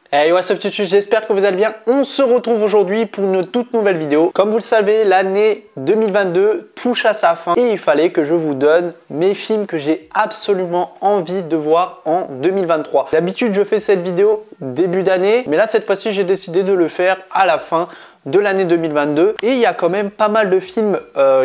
Hey, what's up tutu, j'espère que vous allez bien. On se retrouve aujourd'hui pour une toute nouvelle vidéo. Comme vous le savez, l'année 2022 touche à sa fin et il fallait que je vous donne mes films que j'ai absolument envie de voir en 2023. D'habitude, je fais cette vidéo début d'année, mais là, cette fois-ci, j'ai décidé de le faire à la fin de l'année 2022 et il y a quand même pas mal de films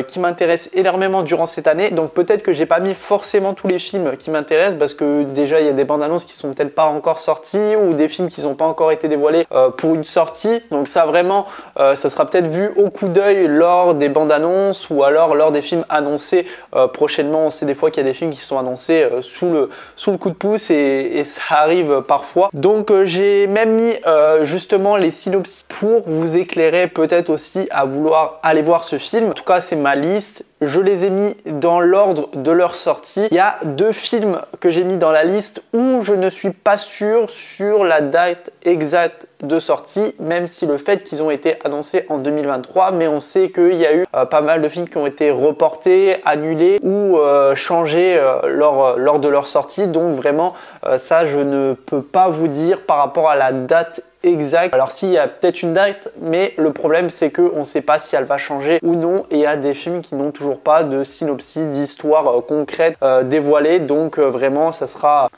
qui m'intéressent énormément durant cette année, donc peut-être que j'ai pas mis forcément tous les films qui m'intéressent parce que déjà il y a des bandes annonces qui sont peut-être pas encore sorties ou des films qui n'ont pas encore été dévoilés pour une sortie, donc ça vraiment ça sera peut-être vu au coup d'œil lors des bandes annonces ou alors lors des films annoncés prochainement. On sait des fois qu'il y a des films qui sont annoncés sous le coup de pouce et ça arrive parfois, donc j'ai même mis justement les synopsis pour vous éclairer peut-être aussi à vouloir aller voir ce film. En tout cas, c'est ma liste. Je les ai mis dans l'ordre de leur sortie. Il y a deux films que j'ai mis dans la liste où je ne suis pas sûr sur la date exacte de sortie, même si le fait qu'ils ont été annoncés en 2023, mais on sait qu'il y a eu pas mal de films qui ont été reportés, annulés ou changés lors de leur sortie. Donc vraiment, ça, je ne peux pas vous dire par rapport à la date exact. Alors s'il y a peut-être une date, mais le problème c'est qu'on ne sait pas si elle va changer ou non et il y a des films qui n'ont toujours pas de synopsis, d'histoire concrète dévoilée, donc vraiment ça sera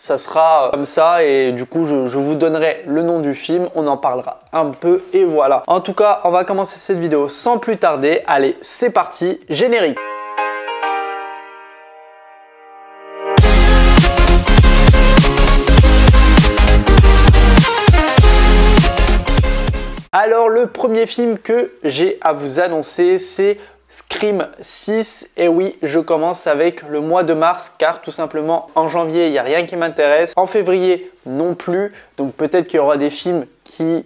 comme ça et du coup je vous donnerai le nom du film, on en parlera un peu et voilà. En tout cas, on va commencer cette vidéo sans plus tarder. Allez, c'est parti, générique. Alors le premier film que j'ai à vous annoncer, c'est Scream 6. Et oui, je commence avec le mois de mars car tout simplement en janvier, il n'y a rien qui m'intéresse. En février non plus. Donc peut-être qu'il y aura des films qui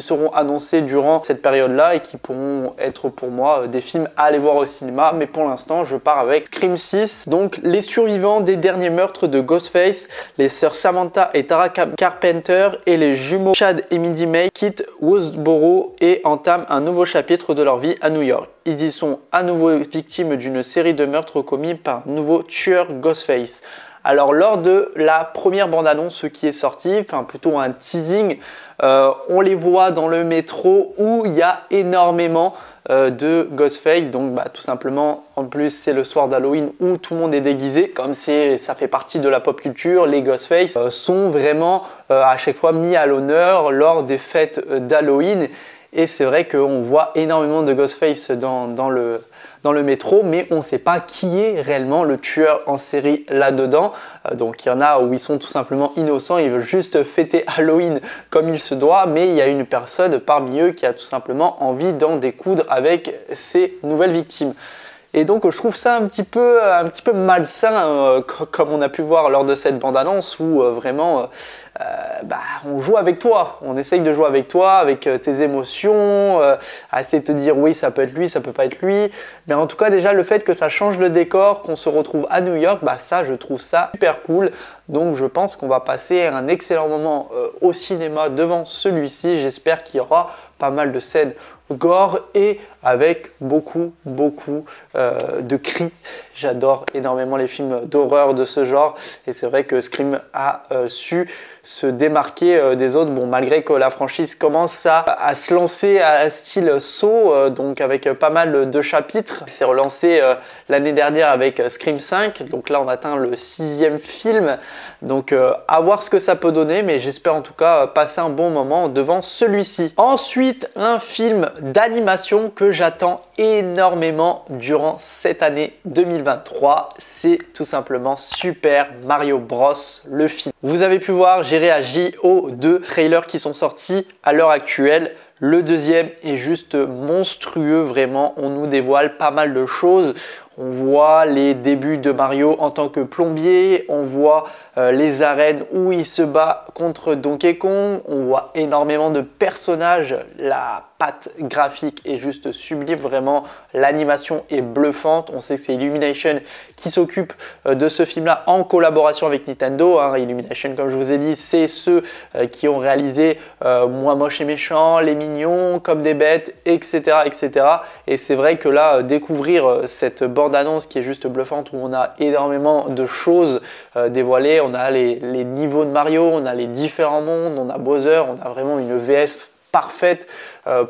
seront annoncés durant cette période-là et qui pourront être pour moi des films à aller voir au cinéma. Mais pour l'instant, je pars avec Scream 6. Donc, les survivants des derniers meurtres de Ghostface, les sœurs Samantha et Tara Carpenter et les jumeaux Chad et Mindy May quittent Woodsboro et entament un nouveau chapitre de leur vie à New York. Ils y sont à nouveau victimes d'une série de meurtres commis par un nouveau tueur Ghostface. Alors lors de la première bande-annonce qui est sortie, enfin plutôt un teasing, on les voit dans le métro où il y a énormément de Ghostface. Donc tout simplement, en plus c'est le soir d'Halloween où tout le monde est déguisé. Comme ça fait partie de la pop culture, les Ghostface sont vraiment à chaque fois mis à l'honneur lors des fêtes d'Halloween. Et c'est vrai qu'on voit énormément de Ghostface dans le métro, mais on ne sait pas qui est réellement le tueur en série là-dedans. Donc il y en a où ils sont tout simplement innocents, ils veulent juste fêter Halloween comme il se doit, mais il y a une personne parmi eux qui a tout simplement envie d'en découdre avec ses nouvelles victimes. Et donc je trouve ça un petit peu malsain, comme on a pu voir lors de cette bande-annonce où vraiment on joue avec toi, on essaye de jouer avec toi, avec tes émotions, à essayer de te dire oui ça peut être lui, ça peut pas être lui. Mais en tout cas déjà le fait que ça change le décor, qu'on se retrouve à New York, ça je trouve ça super cool. Donc je pense qu'on va passer un excellent moment au cinéma devant celui-ci. J'espère qu'il y aura pas mal de scènes gore et avec beaucoup de cris. J'adore énormément les films d'horreur de ce genre et c'est vrai que Scream a su se démarquer des autres, malgré que la franchise commence à se lancer à style Saw, donc avec pas mal de chapitres. Il s'est relancé l'année dernière avec Scream 5, donc là on atteint le 6e film, donc à voir ce que ça peut donner, mais j'espère en tout cas passer un bon moment devant celui-ci. Ensuite, un film d'animation que j'attends énormément durant cette année 2023, c'est tout simplement Super Mario Bros, le film. Vous avez pu voir, j'ai réagi aux deux trailers qui sont sortis à l'heure actuelle. Le deuxième est juste monstrueux, vraiment, on nous dévoile pas mal de choses. On voit les débuts de Mario en tant que plombier, on voit les arènes où il se bat contre Donkey Kong, on voit énormément de personnages, la patte graphique est juste sublime, vraiment l'animation est bluffante. On sait que c'est Illumination qui s'occupe de ce film-là en collaboration avec Nintendo. Illumination, comme je vous ai dit, c'est ceux qui ont réalisé Moi Moche et Méchant, Les Mignons, Comme des Bêtes, etc. etc. Et c'est vrai que là, découvrir cette bande-annonce qui est juste bluffante où on a énormément de choses dévoilées. on a les niveaux de Mario, on a les différents mondes, on a Bowser, on a vraiment une VF parfaite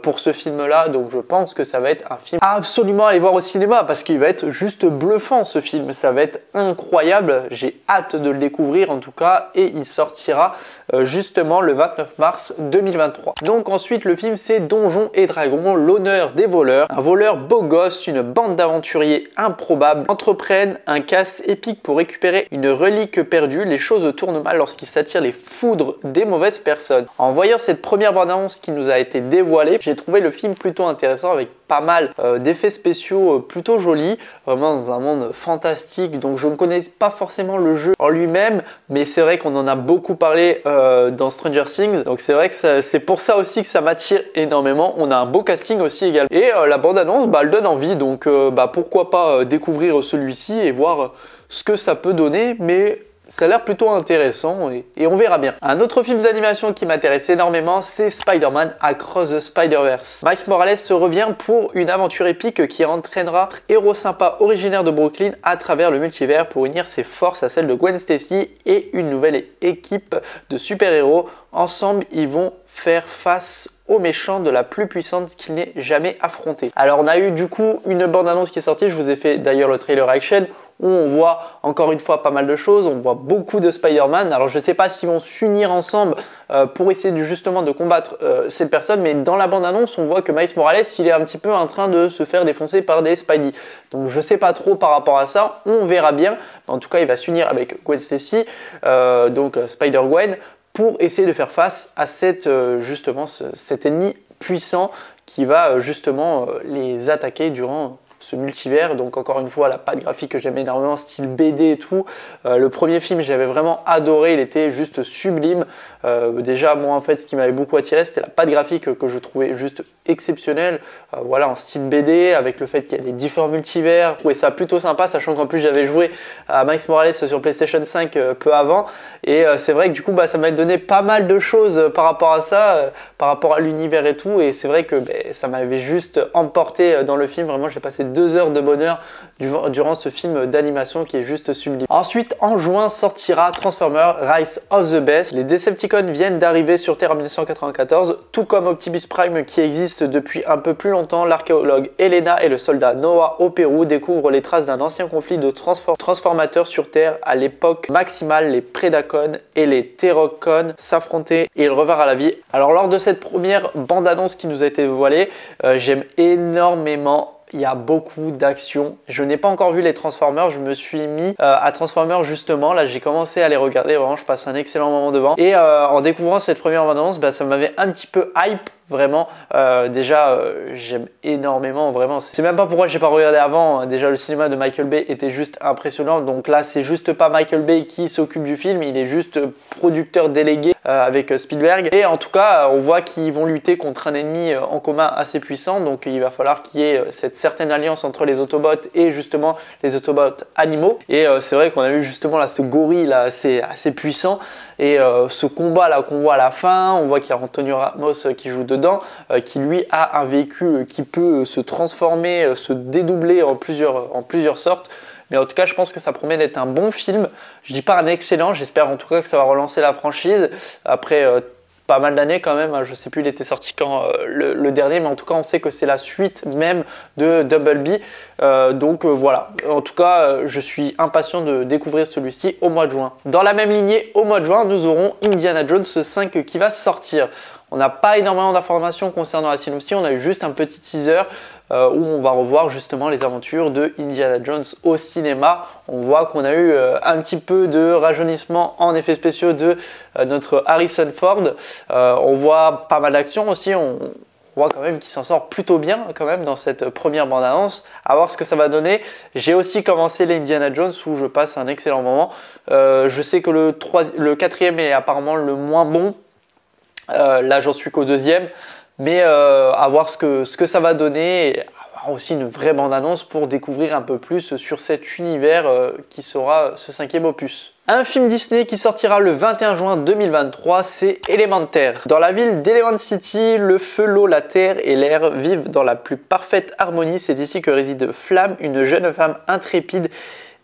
pour ce film-là. Donc je pense que ça va être un film à absolument aller voir au cinéma parce qu'il va être juste bluffant ce film. Ça va être incroyable. J'ai hâte de le découvrir en tout cas et il sortira justement le 29 mars 2023. Donc ensuite le film c'est Donjons et Dragons, l'honneur des voleurs. Un voleur beau gosse, une bande d'aventuriers improbables entreprennent un casse épique pour récupérer une relique perdue. Les choses tournent mal lorsqu'ils s'attirent les foudres des mauvaises personnes. En voyant cette première bande-annonce qui nous a été dévoilée, j'ai trouvé le film plutôt intéressant avec pas mal d'effets spéciaux plutôt jolis, vraiment dans un monde fantastique. Donc je ne connais pas forcément le jeu en lui-même, mais c'est vrai qu'on en a beaucoup parlé dans Stranger Things. Donc c'est vrai que c'est pour ça aussi que ça m'attire énormément. On a un beau casting aussi également. Et la bande-annonce, elle donne envie. Donc pourquoi pas découvrir celui-ci et voir ce que ça peut donner. Mais ça a l'air plutôt intéressant et on verra bien. Un autre film d'animation qui m'intéresse énormément, c'est Spider-Man Across the Spider-Verse. Miles Morales se revient pour une aventure épique qui entraînera un héros sympa originaire de Brooklyn à travers le multivers pour unir ses forces à celles de Gwen Stacy et une nouvelle équipe de super-héros. Ensemble, ils vont faire face aux méchants de la plus puissante qu'il n'ait jamais affronté. Alors on a eu du coup une bande-annonce qui est sortie, je vous ai fait d'ailleurs le trailer action où on voit encore une fois pas mal de choses, on voit beaucoup de Spider-Man. Alors je ne sais pas s'ils vont s'unir ensemble pour essayer justement de combattre cette personne, mais dans la bande-annonce on voit que Miles Morales il est un petit peu en train de se faire défoncer par des Spidey. Donc je ne sais pas trop par rapport à ça, on verra bien. En tout cas il va s'unir avec Gwen Stacy, donc Spider-Gwen, pour essayer de faire face à cet ennemi puissant qui va justement les attaquer durant ce multivers. Donc encore une fois la patte graphique que j'aime énormément, style BD et tout. Le premier film j'avais vraiment adoré, il était juste sublime. Déjà moi en fait ce qui m'avait beaucoup attiré c'était la patte graphique que je trouvais juste exceptionnelle. Voilà, en style BD avec le fait qu'il y a les différents multivers. Je trouvais ça plutôt sympa, sachant qu'en plus j'avais joué à Miles Morales sur PlayStation 5 peu avant. Et c'est vrai que du coup ça m'a donné pas mal de choses par rapport à ça, par rapport à l'univers et tout. Et c'est vrai que ça m'avait juste emporté dans le film. Vraiment j'ai passé 2 heures de bonheur durant ce film d'animation qui est juste sublime. Ensuite, en juin, sortira Transformers Rise of the Beasts. Les Decepticons viennent d'arriver sur Terre en 1994, tout comme Optimus Prime qui existe depuis un peu plus longtemps. L'archéologue Elena et le soldat Noah au Pérou découvrent les traces d'un ancien conflit de transformateurs sur Terre. À l'époque maximale, les Predacons et les Terrorcons s'affrontaient et ils revinrent à la vie. Alors lors de cette première bande-annonce qui nous a été dévoilée, j'aime énormément. Il y a beaucoup d'actions. Je n'ai pas encore vu les Transformers. Je me suis mis à Transformers justement. Là, j'ai commencé à les regarder. Vraiment, je passe un excellent moment devant. Et en découvrant cette première bande-annonce, ça m'avait un petit peu hype. Vraiment, j'aime énormément, vraiment. C'est même pas pourquoi j'ai pas regardé avant. Déjà, le cinéma de Michael Bay était juste impressionnant. Donc là, c'est juste pas Michael Bay qui s'occupe du film. Il est juste producteur délégué avec Spielberg. Et en tout cas, on voit qu'ils vont lutter contre un ennemi en commun assez puissant. Donc il va falloir qu'il y ait cette certaine alliance entre les Autobots et justement les Autobots animaux. Et c'est vrai qu'on a eu justement là ce gorille là assez puissant. Et ce combat là qu'on voit à la fin, on voit qu'il y a Antonio Ramos qui joue dedans, qui lui a un véhicule qui peut se transformer, se dédoubler en plusieurs sortes. Mais en tout cas, je pense que ça promet d'être un bon film. Je dis pas un excellent, j'espère en tout cas que ça va relancer la franchise après pas mal d'années quand même. Je sais plus il était sorti quand le dernier, mais en tout cas on sait que c'est la suite même de Double B. Donc voilà, en tout cas je suis impatient de découvrir celui-ci au mois de juin. Dans la même lignée, au mois de juin, nous aurons Indiana Jones 5 qui va sortir. On n'a pas énormément d'informations concernant la synopsis, on a eu juste un petit teaser où on va revoir justement les aventures de Indiana Jones au cinéma. On voit qu'on a eu un petit peu de rajeunissement en effets spéciaux de notre Harrison Ford. On voit pas mal d'actions aussi, on voit quand même qu'il s'en sort plutôt bien quand même dans cette première bande-annonce. À voir ce que ça va donner. J'ai aussi commencé les Indiana Jones où je passe un excellent moment. Je sais que le quatrième est apparemment le moins bon. Là j'en suis qu'au deuxième, mais à voir ce que ça va donner et avoir aussi une vraie bande-annonce pour découvrir un peu plus sur cet univers qui sera ce 5e opus. Un film Disney qui sortira le 21 juin 2023, c'est Élémentaire. Dans la ville d'Element City, le feu, l'eau, la terre et l'air vivent dans la plus parfaite harmonie. C'est ici que réside Flamme, une jeune femme intrépide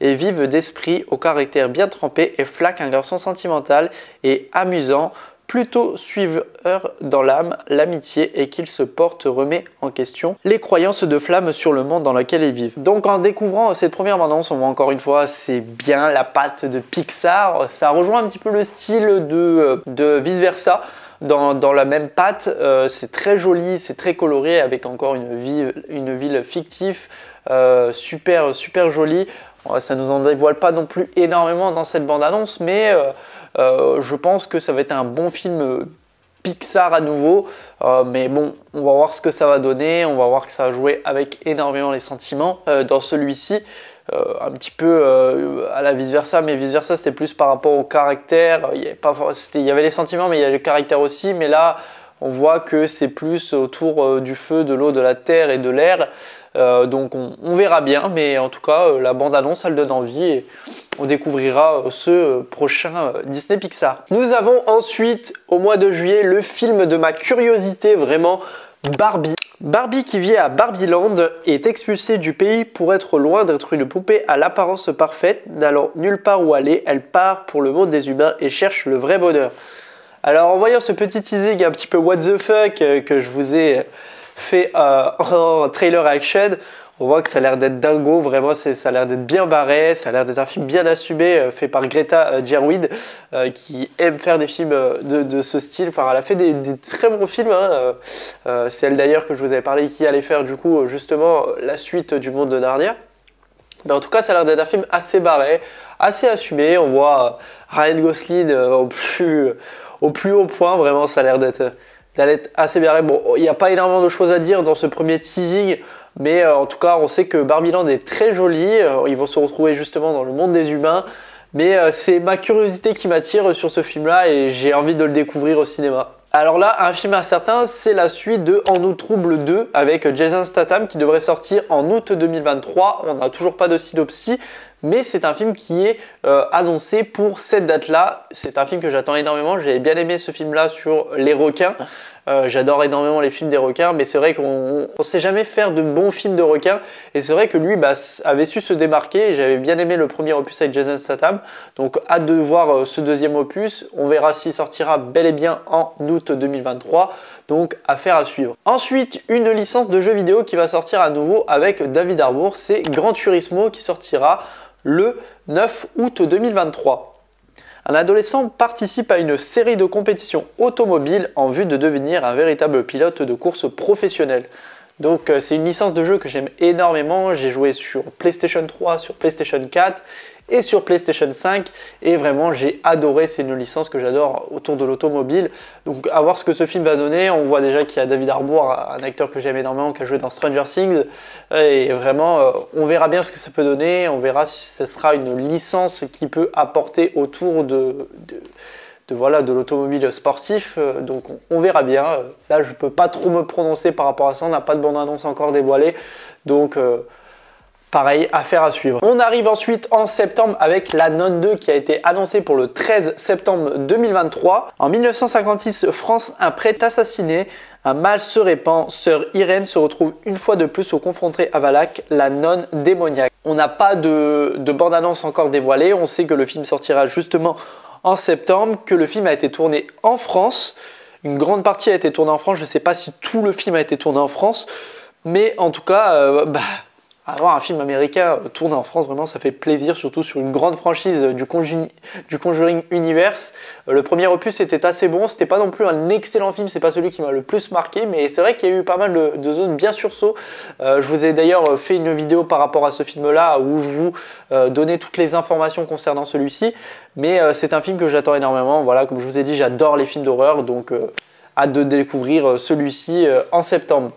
est vive d'esprit, au caractère bien trempé et Flack, un garçon sentimental et amusant, plutôt suiveur dans l'âme, l'amitié et qu'il se porte remet en question les croyances de Flamme sur le monde dans lequel ils vivent. Donc en découvrant cette première bande-annonce, on voit encore une fois, c'est bien la patte de Pixar. Ça rejoint un petit peu le style de Vice Versa. Dans la même patte, c'est très joli, c'est très coloré avec encore une ville fictive, super jolie. Ça nous en dévoile pas non plus énormément dans cette bande-annonce, mais je pense que ça va être un bon film Pixar à nouveau. Mais bon, on va voir ce que ça va donner. On va voir que ça va jouer avec énormément les sentiments dans celui-ci. Un petit peu à la vice versa, mais vice versa c'était plus par rapport au caractère. Il y avait les sentiments, mais il y a le caractère aussi. Mais là, on voit que c'est plus autour du feu, de l'eau, de la terre et de l'air. Donc on verra bien, mais en tout cas la bande-annonce elle donne envie et on découvrira ce prochain Disney Pixar. Nous avons ensuite au mois de juillet le film de ma curiosité, vraiment, Barbie. Barbie qui vit à Barbieland est expulsée du pays pour être loin d'être une poupée à l'apparence parfaite. N'allant nulle part où aller, elle part pour le monde des humains et cherche le vrai bonheur. Alors en voyant ce petit teasing un petit peu what the fuck que je vous ai fait en trailer action, on voit que ça a l'air d'être dingo, vraiment ça a l'air d'être bien barré, ça a l'air d'être un film bien assumé, fait par Greta Gerwig, qui aime faire des films de ce style. Enfin, elle a fait des très bons films, hein. C'est elle d'ailleurs que je vous avais parlé qui allait faire du coup justement la suite du Monde de Narnia. Mais en tout cas, ça a l'air d'être un film assez barré, assez assumé. On voit Ryan Gosling au plus haut point, vraiment ça a l'air d'être assez barré. Bon, il n'y a pas énormément de choses à dire dans ce premier teasing, mais en tout cas on sait que Barbieland est très joli. Ils vont se retrouver justement dans le monde des humains, mais c'est ma curiosité qui m'attire sur ce film là et j'ai envie de le découvrir au cinéma. Alors là, un film incertain, c'est la suite de En nous trouble 2 avec Jason Statham qui devrait sortir en août 2023. On n'a toujours pas de synopsis, mais c'est un film qui est annoncé pour cette date-là. C'est un film que j'attends énormément. J'avais bien aimé ce film-là sur les requins. J'adore énormément les films des requins, mais c'est vrai qu'on ne sait jamais faire de bons films de requins. Et c'est vrai que lui avait su se démarquer. J'avais bien aimé le premier opus avec Jason Statham. Donc hâte de voir ce deuxième opus. On verra s'il sortira bel et bien en août 2023. Donc affaire à suivre. Ensuite, une licence de jeu vidéo qui va sortir à nouveau avec David Harbour. C'est Gran Turismo qui sortira le 9 août 2023. Un adolescent participe à une série de compétitions automobiles en vue de devenir un véritable pilote de course professionnel. Donc c'est une licence de jeu que j'aime énormément. J'ai joué sur PlayStation 3, sur PlayStation 4 et sur PlayStation 5 et vraiment j'ai adoré. C'est une licence que j'adore autour de l'automobile. Donc à voir ce que ce film va donner. On voit déjà qu'il y a David Harbour, un acteur que j'aime énormément, qui a joué dans Stranger Things, et vraiment on verra bien ce que ça peut donner. On verra si ce sera une licence qui peut apporter autour de l'automobile sportif. Donc on verra bien. Là je peux pas trop me prononcer par rapport à ça. On n'a pas de bande-annonce encore dévoilée. Donc pareil, affaire à suivre. On arrive ensuite en septembre avec La Nonne 2 qui a été annoncée pour le 13 septembre 2023. En 1956, France, un prêtre assassiné, un mal se répand. Sœur Irène se retrouve une fois de plus au confronté à Valak, la nonne démoniaque. On n'a pas de bande-annonce encore dévoilée. On sait que le film sortira justement en septembre, que le film a été tourné en France. Une grande partie a été tournée en France. Je ne sais pas si tout le film a été tourné en France, mais en tout cas, avoir un film américain tourné en France, vraiment ça fait plaisir, surtout sur une grande franchise du Conjuring Universe. Le premier opus était assez bon, c'était pas non plus un excellent film, c'est pas celui qui m'a le plus marqué, mais c'est vrai qu'il y a eu pas mal de zones bien sursaut. Je vous ai d'ailleurs fait une vidéo par rapport à ce film-là où je vous donnais toutes les informations concernant celui-ci, mais c'est un film que j'attends énormément. Voilà, comme je vous ai dit, j'adore les films d'horreur, donc hâte de découvrir celui-ci en septembre.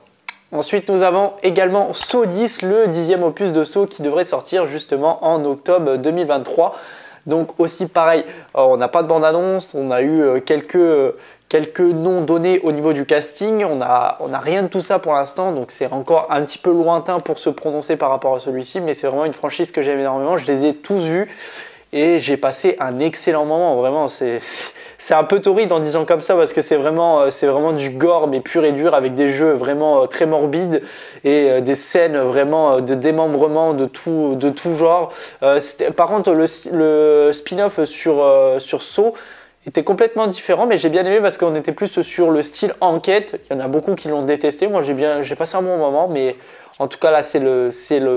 Ensuite, nous avons également Saw 10, le 10e opus de Saw qui devrait sortir justement en octobre 2023. Donc aussi pareil, on n'a pas de bande-annonce, on a eu quelques noms donnés au niveau du casting. On a rien de tout ça pour l'instant, donc c'est encore un petit peu lointain pour se prononcer par rapport à celui-ci, mais c'est vraiment une franchise que j'aime énormément. Je les ai tous vus et j'ai passé un excellent moment. Vraiment, c'est un peu torride en disant comme ça parce que c'est vraiment du gore mais pur et dur avec des jeux vraiment très morbides et des scènes vraiment de démembrement de tout genre. Par contre, le spin-off sur Saw était complètement différent, mais j'ai bien aimé parce qu'on était plus sur le style enquête. Il y en a beaucoup qui l'ont détesté. Moi, j'ai passé un bon moment, mais en tout cas là, c'est le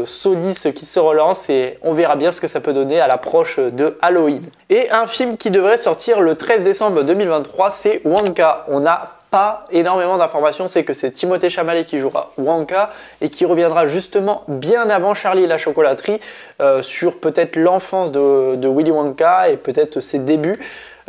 Saw 10 qui se relance et on verra bien ce que ça peut donner à l'approche de Halloween. Et un film qui devrait sortir le 13 décembre 2023, c'est Wonka. On n'a pas énormément d'informations, c'est que c'est Timothée Chalamet qui jouera Wonka et qui reviendra justement bien avant Charlie et la chocolaterie sur peut-être l'enfance de Willy Wonka et peut-être ses débuts.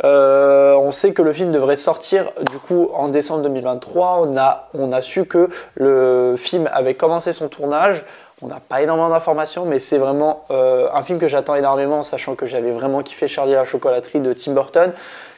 On sait que le film devrait sortir du coup en décembre 2023. On a su que le film avait commencé son tournage. On n'a pas énormément d'informations, mais c'est vraiment un film que j'attends énormément, sachant que j'avais vraiment kiffé Charlie et la chocolaterie de Tim Burton,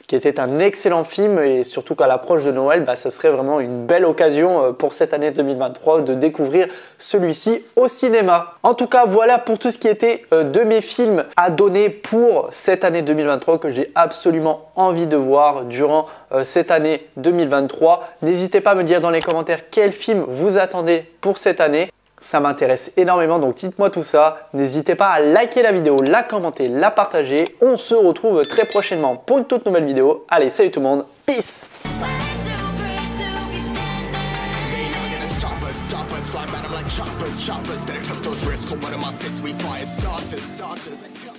qui était un excellent film, et surtout qu'à l'approche de Noël, ça serait vraiment une belle occasion pour cette année 2023 de découvrir celui-ci au cinéma. En tout cas, voilà pour tout ce qui était de mes films à donner pour cette année 2023 que j'ai absolument envie de voir durant cette année 2023. N'hésitez pas à me dire dans les commentaires quel film vous attendez pour cette année. Ça m'intéresse énormément, donc dites-moi tout ça. N'hésitez pas à liker la vidéo, la commenter, la partager. On se retrouve très prochainement pour une toute nouvelle vidéo. Allez, salut tout le monde, peace! Choppers, better took those risks. What am I fits? We fire starters.